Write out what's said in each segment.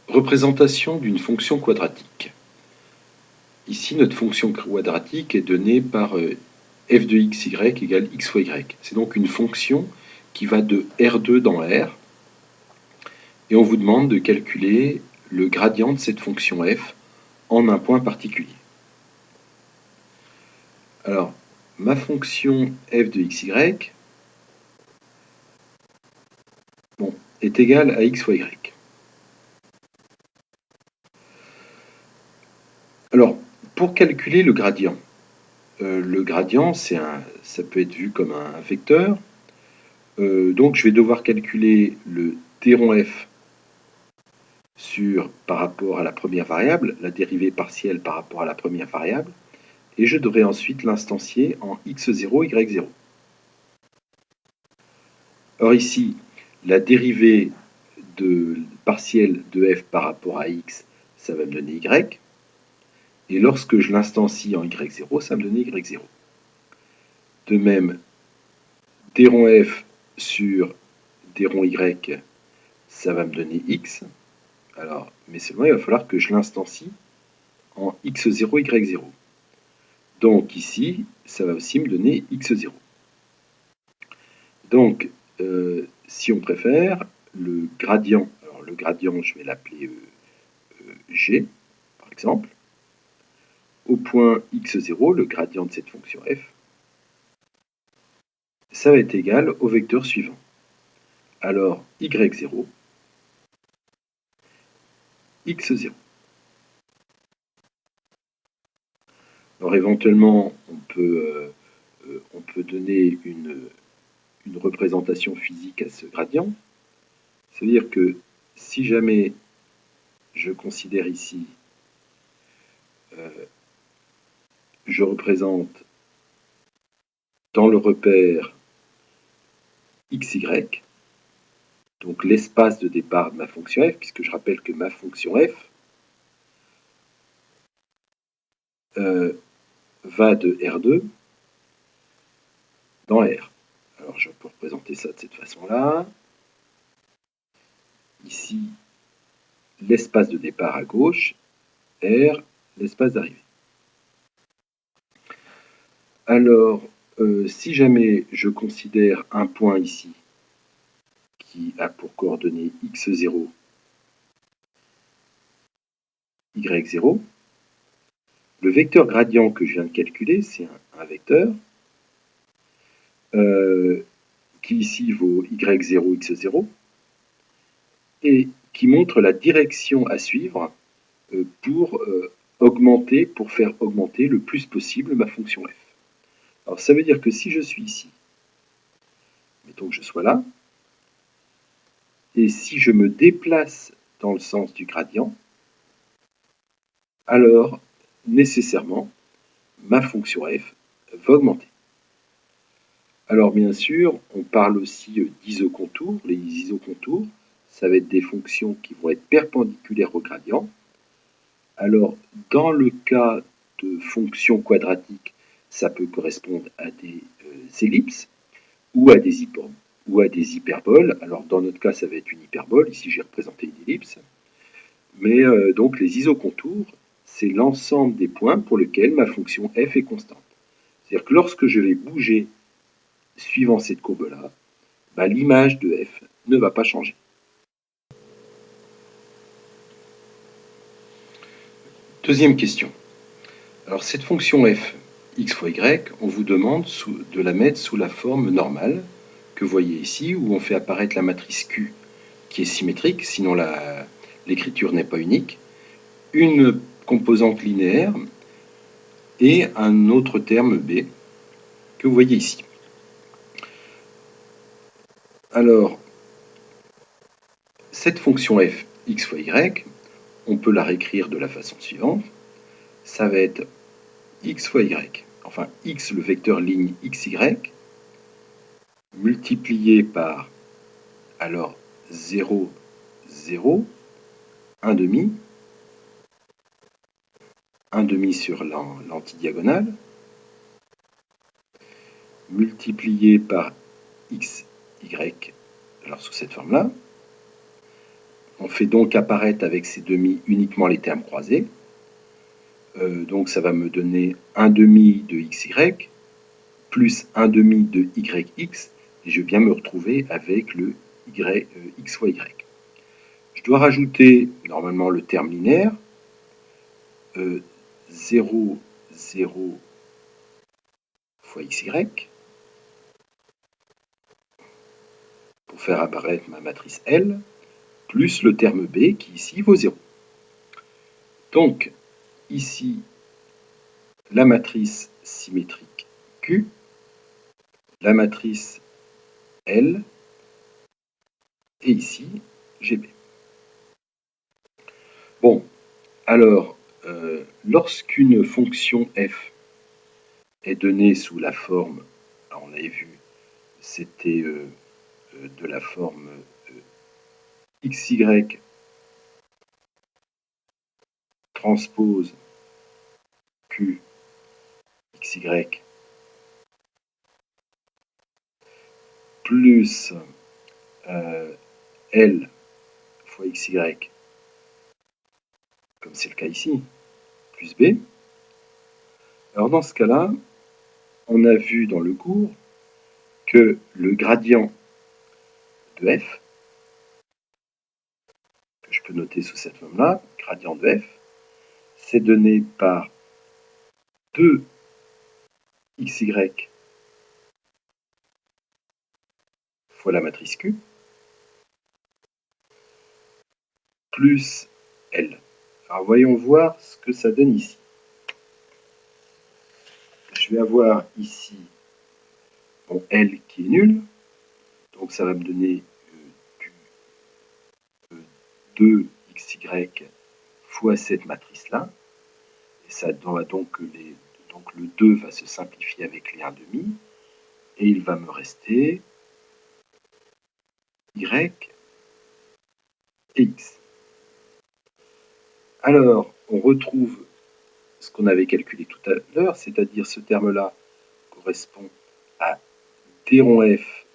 Représentation d'une fonction quadratique. Ici, notre fonction quadratique est donnée par f de xy égale x fois y. C'est donc une fonction qui va de R2 dans R. Et on vous demande de calculer le gradient de cette fonction f en un point particulier. Alors, ma fonction f de xy est égale à x fois y. Alors, pour calculer le gradient ça peut être vu comme un vecteur. Donc, je vais devoir calculer le t rond f par rapport à la première variable, la dérivée partielle par rapport à la première variable, et je devrais ensuite l'instancier en x0, y0. Or ici, la dérivée partielle de f par rapport à x, ça va me donner y, et lorsque je l'instancie en y0, ça va me donner y0. De même, d rond f sur d rond y, ça va me donner x. Alors, mais seulement il va falloir que je l'instancie en x0, y0. Donc ici, ça va aussi me donner x0. Donc, si on préfère, le gradient, je vais l'appeler g, par exemple, au point x0, le gradient de cette fonction f, ça va être égal au vecteur suivant. Alors, y0, x0. Alors, éventuellement, on peut donner une représentation physique à ce gradient. C'est-à-dire que si jamais je considère ici, je représente dans le repère xy, donc l'espace de départ de ma fonction f, puisque je rappelle que ma fonction f va de R2 dans R. Alors je peux représenter ça de cette façon-là. Ici, l'espace de départ à gauche, R, l'espace d'arrivée. Alors, si jamais je considère un point ici qui a pour coordonnées x0, y0, le vecteur gradient que je viens de calculer, c'est un vecteur qui ici vaut y0, x0, et qui montre la direction à suivre pour faire augmenter le plus possible ma fonction f. Alors ça veut dire que si je suis ici, mettons que je sois là, et si je me déplace dans le sens du gradient, alors nécessairement ma fonction f va augmenter. Alors bien sûr, on parle aussi d'isocontours. Les isocontours, ça va être des fonctions qui vont être perpendiculaires au gradient. Alors dans le cas de fonctions quadratiques, ça peut correspondre à des ellipses ou à des hyperboles. Alors dans notre cas, ça va être une hyperbole. Ici, j'ai représenté une ellipse. Mais donc les isocontours, c'est l'ensemble des points pour lesquels ma fonction f est constante. C'est-à-dire que lorsque je vais bouger suivant cette courbe-là, l'image de f ne va pas changer. Deuxième question. Alors cette fonction f, x fois y, on vous demande de la mettre sous la forme normale que vous voyez ici, où on fait apparaître la matrice Q qui est symétrique, sinon l'écriture n'est pas unique, une composante linéaire et un autre terme b que vous voyez ici. Alors, cette fonction f, x fois y, on peut la réécrire de la façon suivante. Ça va être x fois y, enfin x, le vecteur ligne xy, multiplié par, alors, 0, 0, 1 demi sur l'antidiagonale, multiplié par xy, alors sous cette forme-là, On fait donc apparaître avec ces demi uniquement les termes croisés. Donc ça va me donner 1 demi de xy plus 1 demi de yx, et je vais bien me retrouver avec le xy. Je dois rajouter normalement le terme linéaire, 0, 0 fois xy, pour faire apparaître ma matrice L, plus le terme B qui ici vaut 0. Donc, ici, la matrice symétrique Q, la matrice L, et ici, GB. Bon, alors, lorsqu'une fonction f est donnée sous la forme, alors on avait vu, c'était de la forme xy transpose q xy plus L fois xy, comme c'est le cas ici, plus B. Alors dans ce cas-là, on a vu dans le cours que le gradient de f, que je peux noter sous cette forme-là, gradient de f, c'est donné par 2xy fois la matrice Q plus L. Alors voyons voir ce que ça donne ici. Je vais avoir ici mon L qui est nul, donc ça va me donner du 2xy fois cette matrice-là, et ça va donc le 2 va se simplifier avec les 1,5, et il va me rester y et x. Alors, on retrouve ce qu'on avait calculé tout à l'heure, c'est-à-dire ce terme-là correspond à d rond f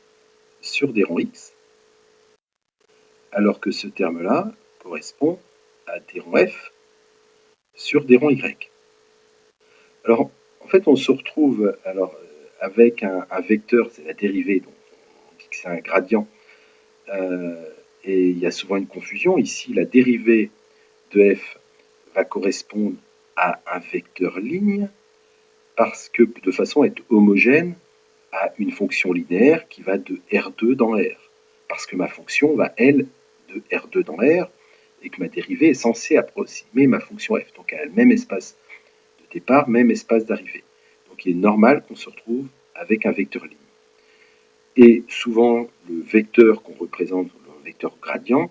sur d rond x, alors que ce terme-là correspond à d rond f sur d rond y. Alors, en fait, on se retrouve avec un vecteur, c'est la dérivée, donc on dit que c'est un gradient, et il y a souvent une confusion. Ici, la dérivée de f va correspondre à un vecteur ligne, parce que de façon à être homogène à une fonction linéaire qui va de R2 dans R, parce que ma fonction va, elle, de R2 dans R, et que ma dérivée est censée approximer ma fonction f. Donc elle a le même espace de départ, même espace d'arrivée. Donc il est normal qu'on se retrouve avec un vecteur ligne. Et souvent, le vecteur qu'on représente, le vecteur gradient,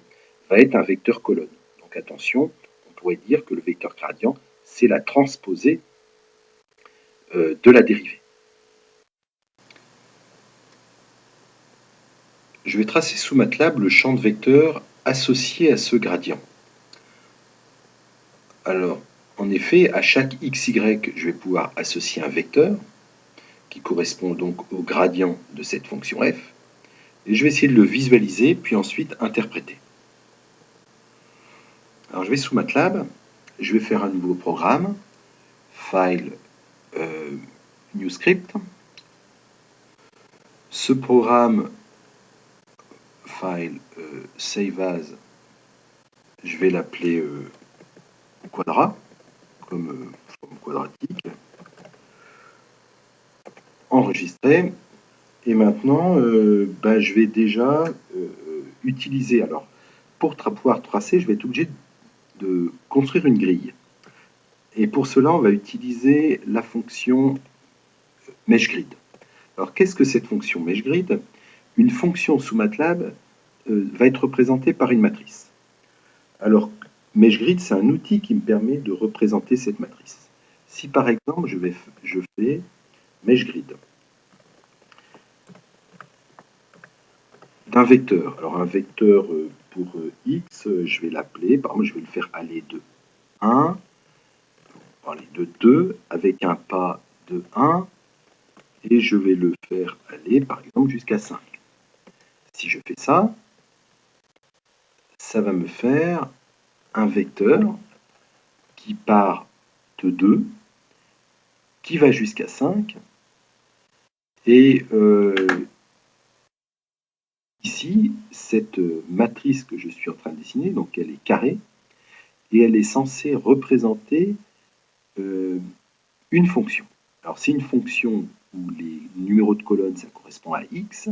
va être un vecteur colonne. Donc attention, on pourrait dire que le vecteur gradient, c'est la transposée de la dérivée. Je vais tracer sous MATLAB le champ de vecteurs associé à ce gradient. Alors, en effet, à chaque xy, je vais pouvoir associer un vecteur qui correspond donc au gradient de cette fonction f. Et je vais essayer de le visualiser, puis ensuite interpréter. Alors, je vais sous MATLAB, je vais faire un nouveau programme, File, New Script. Ce programme, File, Save As, je vais l'appeler quadrat, comme forme quadratique. Enregistrer. Et maintenant, je vais déjà utiliser. Alors, pour pouvoir tracer, je vais être obligé de construire une grille. Et pour cela, on va utiliser la fonction MeshGrid. Alors, qu'est-ce que cette fonction MeshGrid? Une fonction sous MATLAB va être représentée par une matrice. Alors, MeshGrid, c'est un outil qui me permet de représenter cette matrice. Si par exemple, je fais MeshGrid d'un vecteur. Alors, un vecteur pour x, je vais l'appeler, par exemple, je vais le faire aller de 1, aller de 2, avec un pas de 1, et je vais le faire aller, par exemple, jusqu'à 5. Si je fais ça, ça va me faire un vecteur qui part de 2, qui va jusqu'à 5, et ici, cette matrice que je suis en train de dessiner, donc elle est carrée, et elle est censée représenter une fonction. Alors c'est une fonction où les numéros de colonne, ça correspond à x,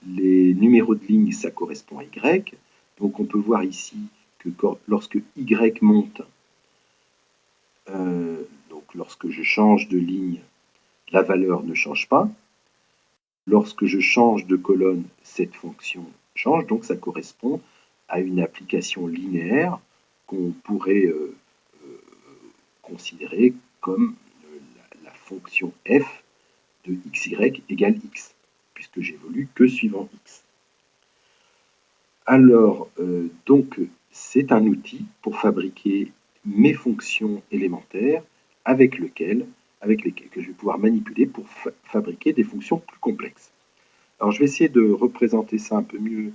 les numéros de ligne, ça correspond à y. Donc on peut voir ici que lorsque y monte, donc lorsque je change de ligne, la valeur ne change pas. Lorsque je change de colonne, cette fonction change, donc ça correspond à une application linéaire qu'on pourrait considérer comme la fonction f de xy égale x, puisque j'évolue que suivant x. Alors, donc, c'est un outil pour fabriquer mes fonctions élémentaires avec lesquelles que je vais pouvoir manipuler pour fabriquer des fonctions plus complexes. Alors, je vais essayer de représenter ça un peu mieux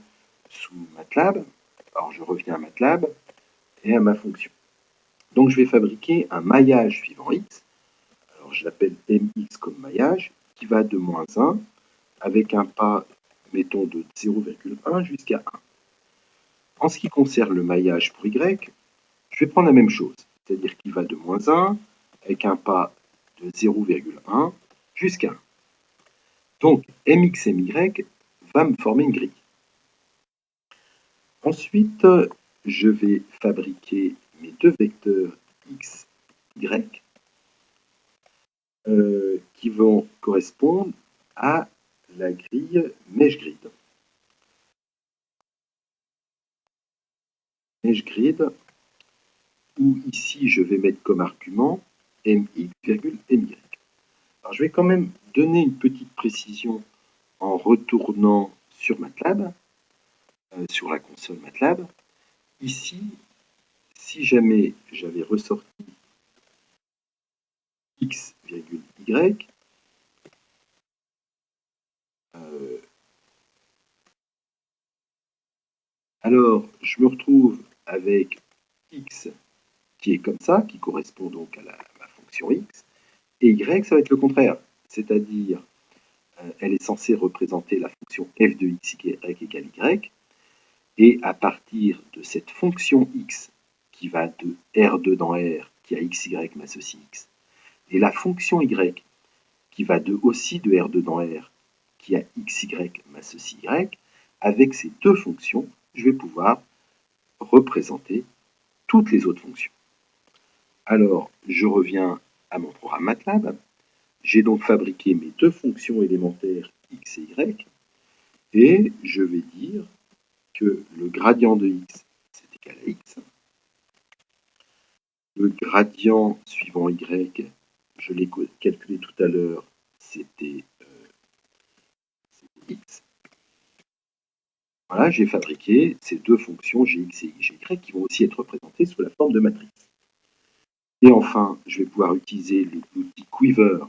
sous MATLAB. Alors, je reviens à MATLAB et à ma fonction. Donc, je vais fabriquer un maillage suivant x. Alors, je l'appelle mx comme maillage, qui va de moins 1 avec un pas, mettons, de 0,1 jusqu'à 1. En ce qui concerne le maillage pour y, je vais prendre la même chose, c'est-à-dire qu'il va de moins 1 avec un pas de 0,1 jusqu'à 1. Donc, mx et my va me former une grille. Ensuite, je vais fabriquer mes deux vecteurs x, y, qui vont correspondre à la grille MeshGrid. MeshGrid, où ici je vais mettre comme argument mx, my. Alors je vais quand même donner une petite précision en retournant sur MATLAB, sur la console MATLAB. Ici, si jamais j'avais ressorti x, y, alors je me retrouve avec x qui est comme ça, qui correspond donc à ma fonction x, et y, ça va être le contraire, c'est-à-dire elle est censée représenter la fonction f de x, y égale y, et à partir de cette fonction x qui va de R2 dans R, qui a xy m'associe x, et la fonction y qui va aussi de R2 dans R, qui a xy m'associe y, avec ces deux fonctions, je vais pouvoir représenter toutes les autres fonctions. Alors, je reviens à mon programme MATLAB. J'ai donc fabriqué mes deux fonctions élémentaires x et y, et je vais dire que le gradient de x, c'est égal à x. Le gradient suivant y, je l'ai calculé tout à l'heure, c'était x. Voilà, j'ai fabriqué ces deux fonctions gx et gy qui vont aussi être représentées sous la forme de matrice. Et enfin, je vais pouvoir utiliser l'outil Quiver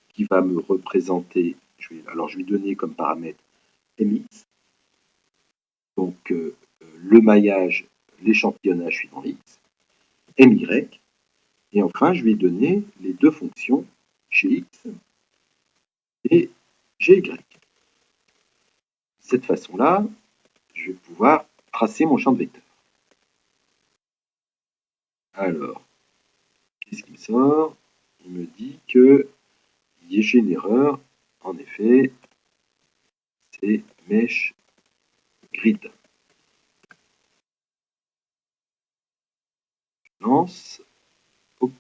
qui va me représenter, alors je vais donner comme paramètre mx, donc le maillage, l'échantillonnage suivant x, my, et enfin je vais donner les deux fonctions gx et gy. De cette façon-là, je vais pouvoir tracer mon champ de vecteurs. Alors, qu'est-ce qui me sort? Il me dit que j'ai une erreur. En effet, c'est mesh grid. Je lance. Hop,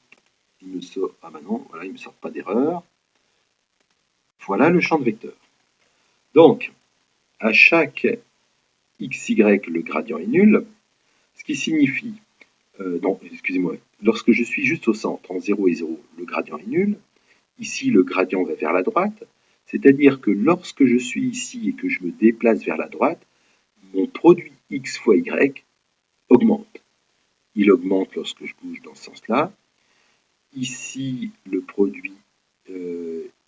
il me sort. Ah ben non, voilà, il ne me sort pas d'erreur. Voilà le champ de vecteurs. Donc, à chaque xy, le gradient est nul, ce qui signifie, non, excusez-moi, lorsque je suis juste au centre, en 0 et 0, le gradient est nul. Ici, le gradient va vers la droite, c'est-à-dire que lorsque je suis ici et que je me déplace vers la droite, mon produit x fois y augmente. Il augmente lorsque je bouge dans ce sens-là. Ici, le produit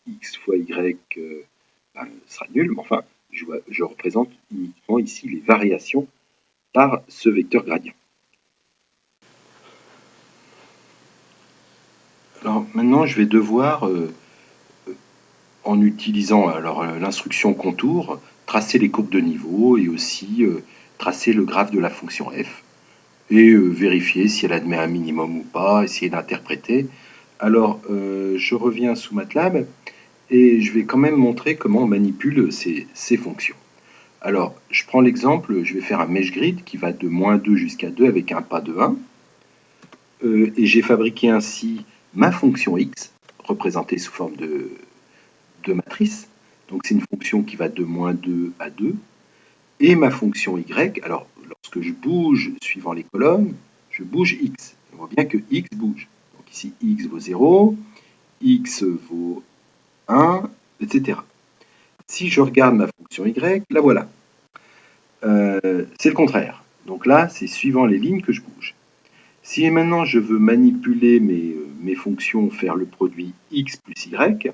x fois y sera nul, mais enfin, je représente uniquement ici les variations par ce vecteur gradient. Alors maintenant, je vais devoir, en utilisant l'instruction contour, tracer les courbes de niveau et aussi tracer le graphe de la fonction f et vérifier si elle admet un minimum ou pas, essayer d'interpréter. Alors, je reviens sous MATLAB et je vais quand même montrer comment on manipule ces fonctions. Alors, je prends l'exemple, je vais faire un mesh grid qui va de -2 jusqu'à 2 avec un pas de 1. Et j'ai fabriqué ainsi ma fonction x, représentée sous forme de matrice. Donc c'est une fonction qui va de -2 à 2. Et ma fonction y, alors lorsque je bouge suivant les colonnes, je bouge x. On voit bien que x bouge. Donc ici, x vaut 0, x vaut 1, etc. Si je regarde ma fonction y, la voilà. C'est le contraire. Donc là, c'est suivant les lignes que je bouge. Si maintenant je veux manipuler mes fonctions, faire le produit x plus y,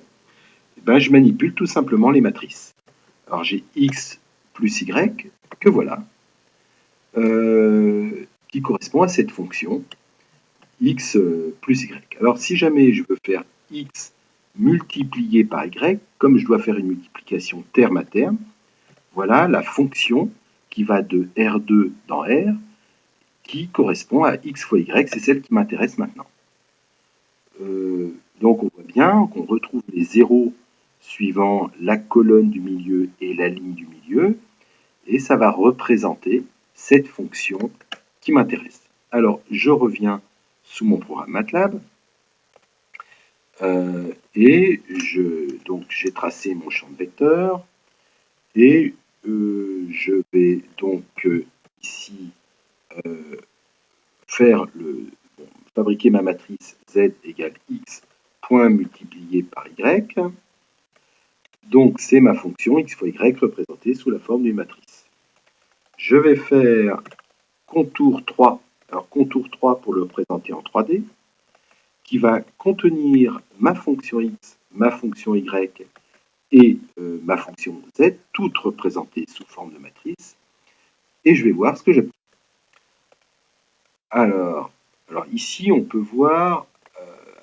ben je manipule tout simplement les matrices. Alors j'ai x plus y, que voilà, qui correspond à cette fonction x plus y. Alors si jamais je veux faire x multiplié par y, comme je dois faire une multiplication terme à terme, voilà la fonction qui va de R2 dans R, qui correspond à x fois y, c'est celle qui m'intéresse maintenant. Donc on voit bien qu'on retrouve les zéros suivant la colonne du milieu et la ligne du milieu, et ça va représenter cette fonction qui m'intéresse. Alors je reviens sous mon programme MATLAB, et j'ai tracé mon champ de vecteurs, et je vais donc ici fabriquer ma matrice z égale x point multiplié par y. Donc c'est ma fonction x fois y représentée sous la forme d'une matrice. Je vais faire contour 3, alors contour 3 pour le représenter en 3D, qui va contenir ma fonction x, ma fonction y et ma fonction z, toutes représentées sous forme de matrice, et je vais voir ce que j'ai. Alors ici, on peut voir,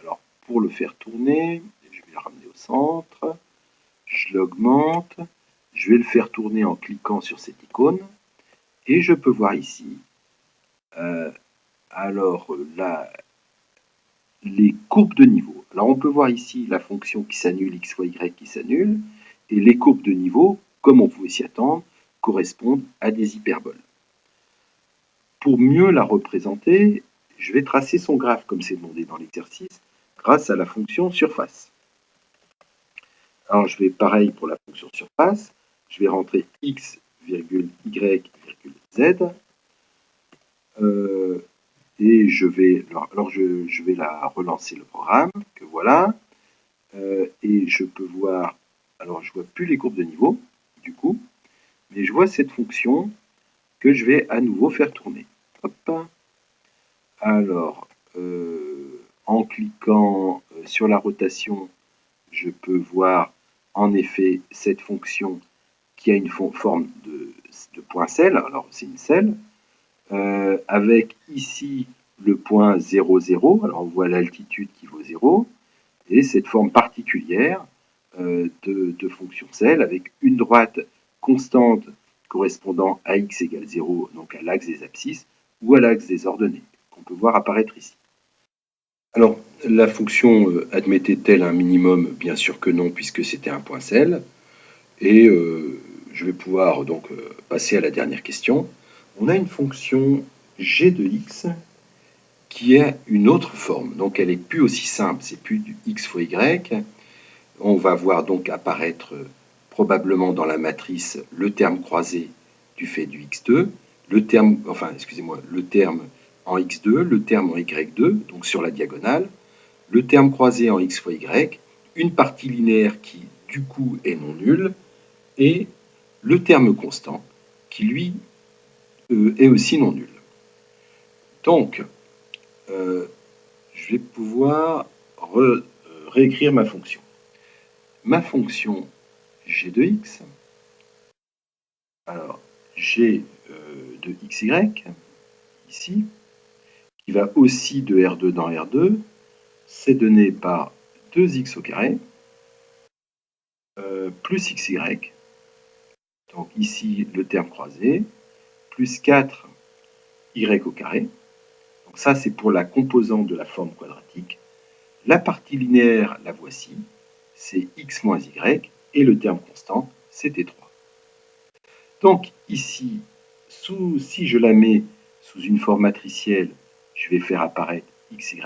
alors pour le faire tourner, je vais le ramener au centre, je l'augmente, je vais le faire tourner en cliquant sur cette icône, et je peux voir ici, là, les courbes de niveau. Alors on peut voir ici la fonction qui s'annule, x fois y qui s'annule, et les courbes de niveau, comme on pouvait s'y attendre, correspondent à des hyperboles. Pour mieux la représenter, je vais tracer son graphe, comme c'est demandé dans l'exercice, grâce à la fonction surface. Alors je vais pareil pour la fonction surface, je vais rentrer x, y, z, et je vais la relancer le programme, que voilà, et je peux voir, alors je ne vois plus les courbes de niveau, du coup, mais je vois cette fonction que je vais à nouveau faire tourner. Hop. Alors, en cliquant sur la rotation, je peux voir en effet cette fonction qui a une forme de point selle, alors c'est une selle, avec ici le point 0, 0, alors on voit l'altitude qui vaut 0, et cette forme particulière de fonction selle avec une droite constante correspondant à x égale 0, donc à l'axe des abscisses, ou à l'axe des ordonnées, qu'on peut voir apparaître ici. Alors, la fonction admettait-elle un minimum? Bien sûr que non, puisque c'était un point selle. Et je vais pouvoir donc passer à la dernière question. On a une fonction g de x qui a une autre forme. Donc elle est plus aussi simple, c'est plus du x fois y. On va voir donc apparaître probablement dans la matrice le terme croisé du fait du x2, le terme en x2, le terme en y2, donc sur la diagonale, le terme croisé en x fois y, une partie linéaire qui du coup est non nulle, et le terme constant qui lui est aussi non nul. Donc, je vais pouvoir réécrire ma fonction. Ma fonction g de x, alors j'ai de xy, ici, qui va aussi de R2 dans R2, c'est donné par 2x au carré, plus xy, donc ici le terme croisé, plus 4y au carré. Donc ça, c'est pour la composante de la forme quadratique. La partie linéaire, la voici, c'est x moins y, et le terme constant, c'est t3. Donc ici, si je la mets sous une forme matricielle, je vais faire apparaître xy.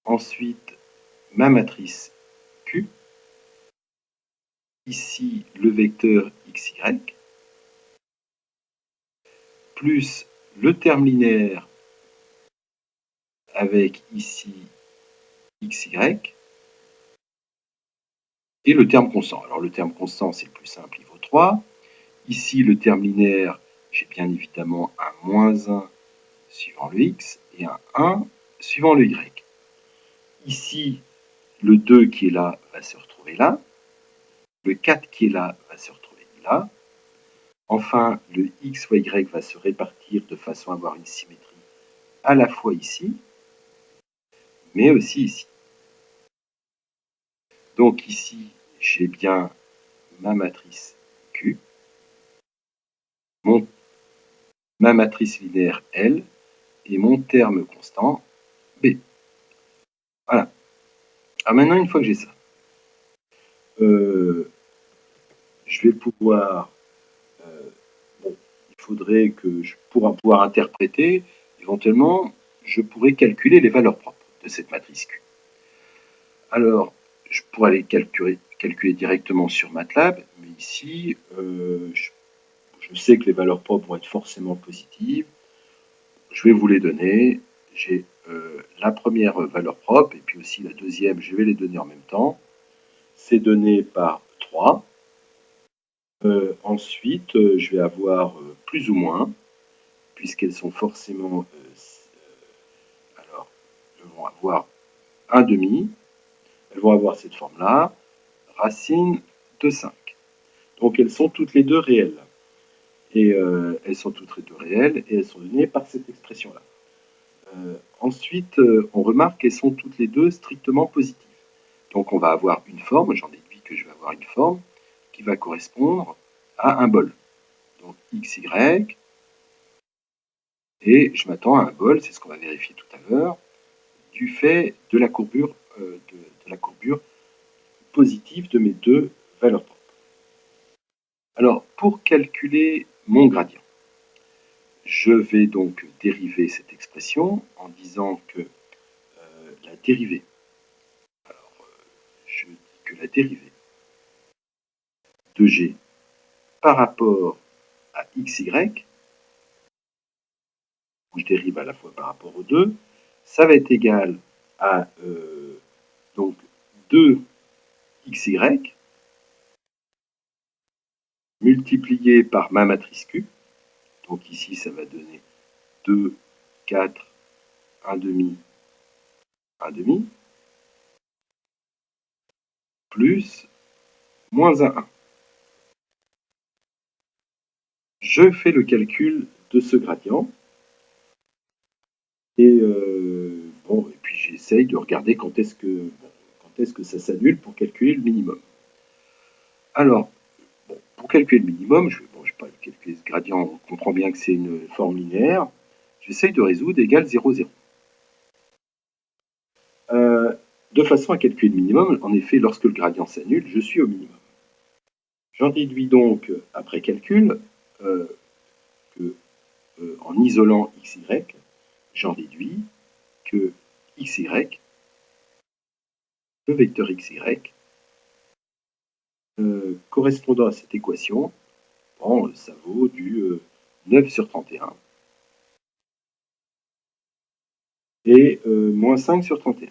Ensuite, ma matrice Q. Ici, le vecteur xy, plus le terme linéaire avec ici xy, et le terme constant. Alors le terme constant, c'est le plus simple, il vaut 3. Ici, le terme linéaire, j'ai bien évidemment un moins 1 suivant le x et un 1 suivant le y. Ici, le 2 qui est là va se retrouver là. Le 4 qui est là va se retrouver là. Enfin, le x ou y va se répartir de façon à avoir une symétrie à la fois ici, mais aussi ici. Donc ici, j'ai bien ma matrice Q, ma matrice linéaire L, et mon terme constant B. Voilà. Alors maintenant, une fois que j'ai ça, je vais pouvoir... bon, il faudrait que pour pouvoir interpréter, éventuellement, je pourrais calculer les valeurs propres de cette matrice Q. Alors, je pourrais les calculer directement sur MATLAB, mais ici, je sais que les valeurs propres vont être forcément positives. Je vais vous les donner. J'ai la première valeur propre, et puis aussi la deuxième, je vais les donner en même temps. C'est donné par 3. Ensuite, je vais avoir plus ou moins, puisqu'elles sont forcément... alors, elles vont avoir un demi. Elles vont avoir cette forme-là, racine de 5. Donc elles sont toutes les deux réelles. Et elles sont toutes les deux réelles, et elles sont données par cette expression-là. Ensuite, on remarque qu'elles sont toutes les deux strictement positives. Donc on va avoir une forme, j'en déduis que je vais avoir une forme, qui va correspondre à un bol. Donc xy, et je m'attends à un bol, c'est ce qu'on va vérifier tout à l'heure, du fait de la courbure, positive de mes deux valeurs propres. Alors, pour calculer mon gradient, je vais donc dériver cette expression en disant que la dérivée, alors je dis que la dérivée de g par rapport à xy, où je dérive à la fois par rapport aux deux, ça va être égal à donc 2xy multiplié par ma matrice Q. Donc ici, ça va donner 2, 4, 1 demi, 1 demi, plus moins 1. Je fais le calcul de ce gradient. Et bon, et puis j'essaye de regarder quand est-ce que ça s'annule pour calculer le minimum. Alors, bon, pour calculer le minimum, je ne vais pas calculer ce gradient, on comprend bien que c'est une forme linéaire. J'essaye de résoudre égal 0, 0. De façon à calculer le minimum, en effet, lorsque le gradient s'annule, je suis au minimum. J'en déduis donc, après calcul, que en isolant xy, j'en déduis que xy, le vecteur xy, correspondant à cette équation, bon, ça vaut du 9 sur 31 et moins 5 sur 31.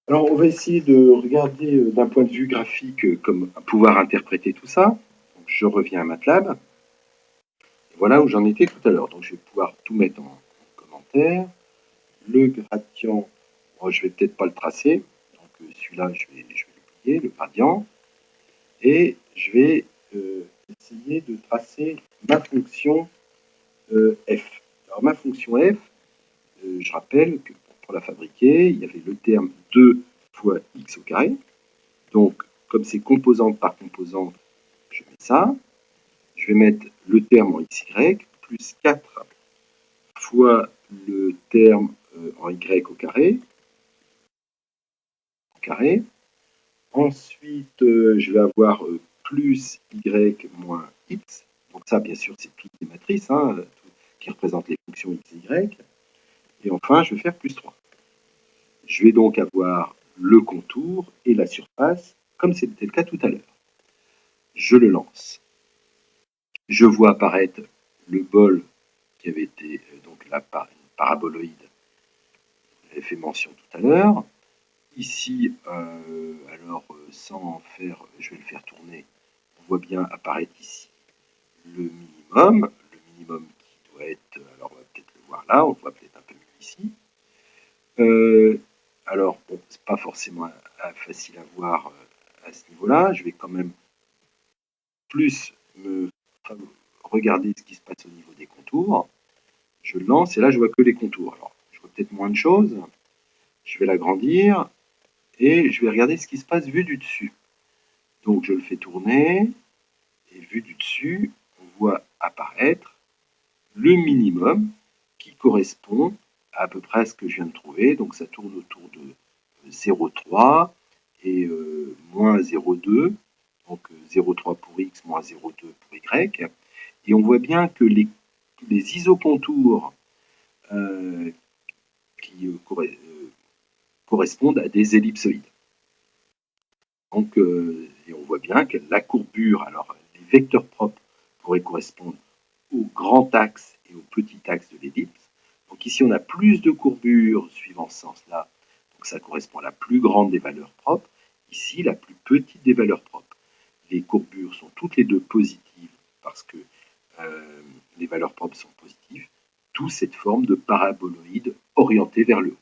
Alors, on va essayer de regarder d'un point de vue graphique comme pouvoir interpréter tout ça. Donc, je reviens à MATLAB. Et voilà où j'en étais tout à l'heure. Donc, je vais pouvoir tout mettre en commentaire. Le gradient, bon, je ne vais peut-être pas le tracer. Donc, celui-là, je vais l'oublier, le gradient. Et je vais essayer de tracer ma fonction f. Alors ma fonction f, je rappelle que pour la fabriquer, il y avait le terme 2 fois x au carré. Donc, comme c'est composante par composante, je mets ça. Je vais mettre le terme en xy, plus 4 fois le terme en y au carré. Ensuite, je vais avoir plus y moins x. Donc ça, bien sûr, c'est toutes les matrices qui représentent les fonctions x et y. Et enfin, je vais faire plus 3. Je vais donc avoir le contour et la surface, comme c'était le cas tout à l'heure. Je le lance. Je vois apparaître le bol qui avait été donc la paraboloïde, j'avais fait mention tout à l'heure. Ici, sans faire, je vais le faire tourner, on voit bien apparaître ici le minimum qui doit être, alors on va peut-être le voir là, on le voit peut-être un peu mieux ici. Alors, bon, c'est pas forcément facile à voir à ce niveau-là, je vais quand même plus regarder ce qui se passe au niveau des contours. Je le lance et là je vois que les contours. Alors, je vois peut-être moins de choses, je vais l'agrandir et je vais regarder ce qui se passe vu du dessus. Donc je le fais tourner, et vu du dessus, on voit apparaître le minimum qui correspond à peu près à ce que je viens de trouver. Donc ça tourne autour de 0,3 et moins 0,2. Donc 0,3 pour x, moins 0,2 pour y. Et on voit bien que les isocontours qui correspondent à des ellipsoïdes. Donc, et on voit bien que la courbure, alors les vecteurs propres pourraient correspondre au grand axe et au petit axe de l'ellipse. Donc ici, on a plus de courbure suivant ce sens-là. Donc ça correspond à la plus grande des valeurs propres. Ici, la plus petite des valeurs propres. Les courbures sont toutes les deux positives parce que les valeurs propres sont positives, d'où cette forme de paraboloïde orientée vers le haut.